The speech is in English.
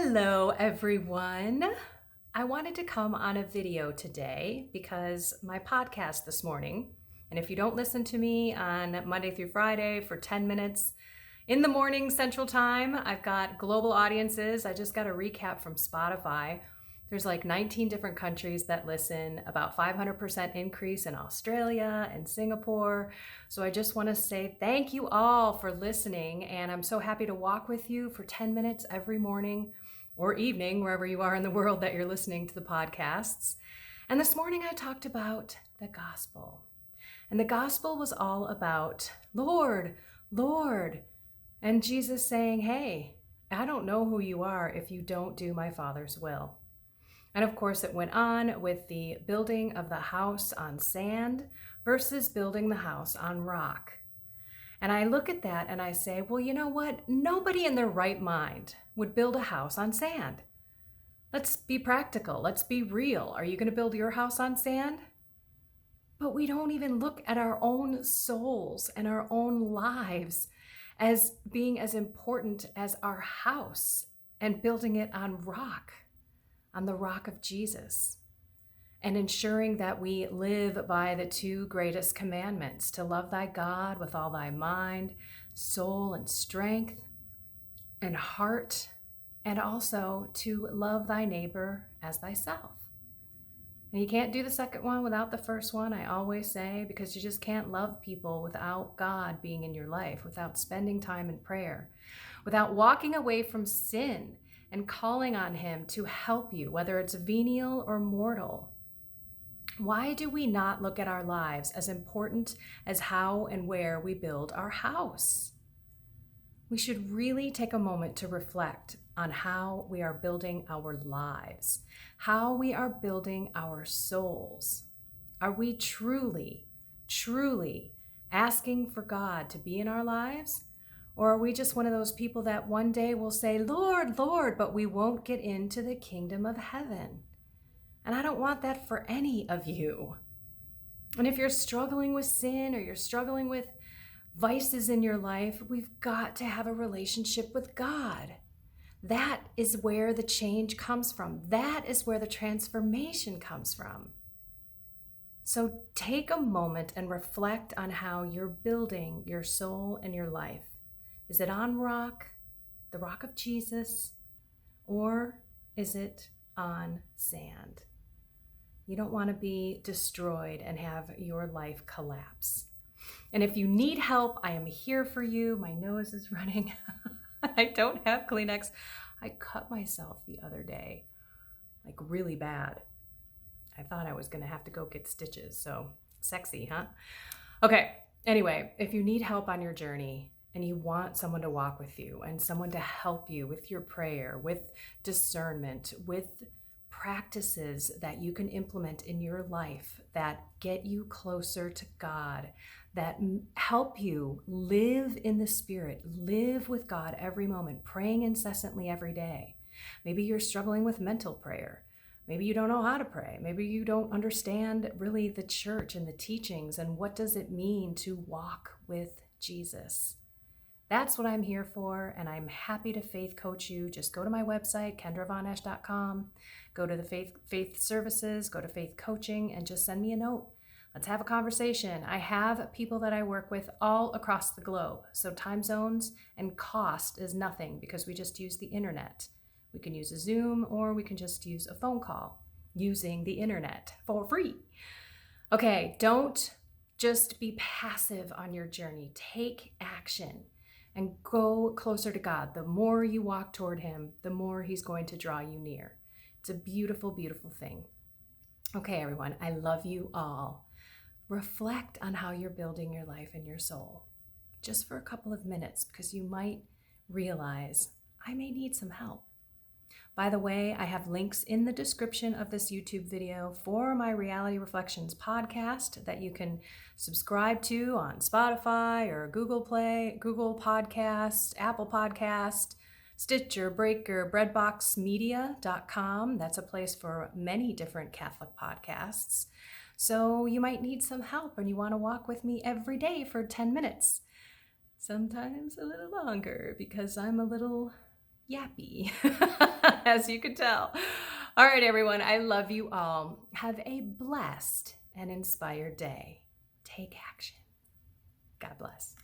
Hello, everyone. I wanted to come on a video today because my podcast this morning, and if you don't listen to me on Monday through Friday for 10 minutes in the morning Central Time, I've got global audiences. I just got a recap from Spotify. There's like 19 different countries that listen, about 500% increase in Australia and Singapore. So I just want to say thank you all for listening. And I'm so happy to walk with you for 10 minutes every morning or evening, wherever you are in the world that you're listening to the podcasts. And this morning I talked about the gospel. And the gospel was all about Lord, Lord. And Jesus saying, hey, I don't know who you are if you don't do my Father's will. And of course, it went on with the building of the house on sand versus building the house on rock. And I look at that and I say, well, you know what? Nobody in their right mind would build a house on sand. Let's be practical. Let's be real. Are you going to build your house on sand? But we don't even look at our own souls and our own lives as being as important as our house and building it on rock. On the rock of Jesus, and ensuring that we live by the two greatest commandments, to love thy God with all thy mind, soul, and strength, and heart, and also to love thy neighbor as thyself. And you can't do the second one without the first one, I always say, because you just can't love people without God being in your life, without spending time in prayer, without walking away from sin and calling on him to help you, whether it's venial or mortal. Why do we not look at our lives as important as how and where we build our house? We should really take a moment to reflect on how we are building our lives, how we are building our souls. Are we truly, truly asking for God to be in our lives? Or are we just one of those people that one day will say, Lord, Lord, but we won't get into the kingdom of heaven? And I don't want that for any of you. And if you're struggling with sin or you're struggling with vices in your life, we've got to have a relationship with God. That is where the change comes from. That is where the transformation comes from. So take a moment and reflect on how you're building your soul and your life. Is it on rock, the rock of Jesus, or is it on sand? You don't want to be destroyed and have your life collapse. And if you need help, I am here for you. My nose is running. I don't have Kleenex. I cut myself the other day, like really bad. I thought I was going to have to go get stitches. So sexy, huh? Okay. Anyway, if you need help on your journey, and you want someone to walk with you and someone to help you with your prayer, with discernment, with practices that you can implement in your life that get you closer to God, that help you live in the Spirit, live with God every moment, praying incessantly every day. Maybe you're struggling with mental prayer. Maybe you don't know how to pray. Maybe you don't understand really the church and the teachings and what does it mean to walk with Jesus. That's what I'm here for, and I'm happy to faith coach you. Just go to my website, kendravonesh.com, go to the faith services, go to faith coaching, and just send me a note. Let's have a conversation. I have people that I work with all across the globe, so time zones and cost is nothing because we just use the internet. We can use a Zoom or we can just use a phone call using the internet for free. Okay, don't just be passive on your journey. Take action. And go closer to God. The more you walk toward him, the more he's going to draw you near. It's a beautiful, beautiful thing. Okay, everyone, I love you all. Reflect on how you're building your life and your soul, just for a couple of minutes, because you might realize I may need some help. By the way, I have links in the description of this YouTube video for my Reality Reflections podcast that you can subscribe to on Spotify or Google Play, Google Podcast, Apple Podcast, Stitcher, Breaker, breadboxmedia.com. That's a place for many different Catholic podcasts. So you might need some help and you want to walk with me every day for 10 minutes. Sometimes a little longer because I'm a little yappy. Yes, you could tell. All right, everyone. I love you all. Have a blessed and inspired day. Take action. God bless.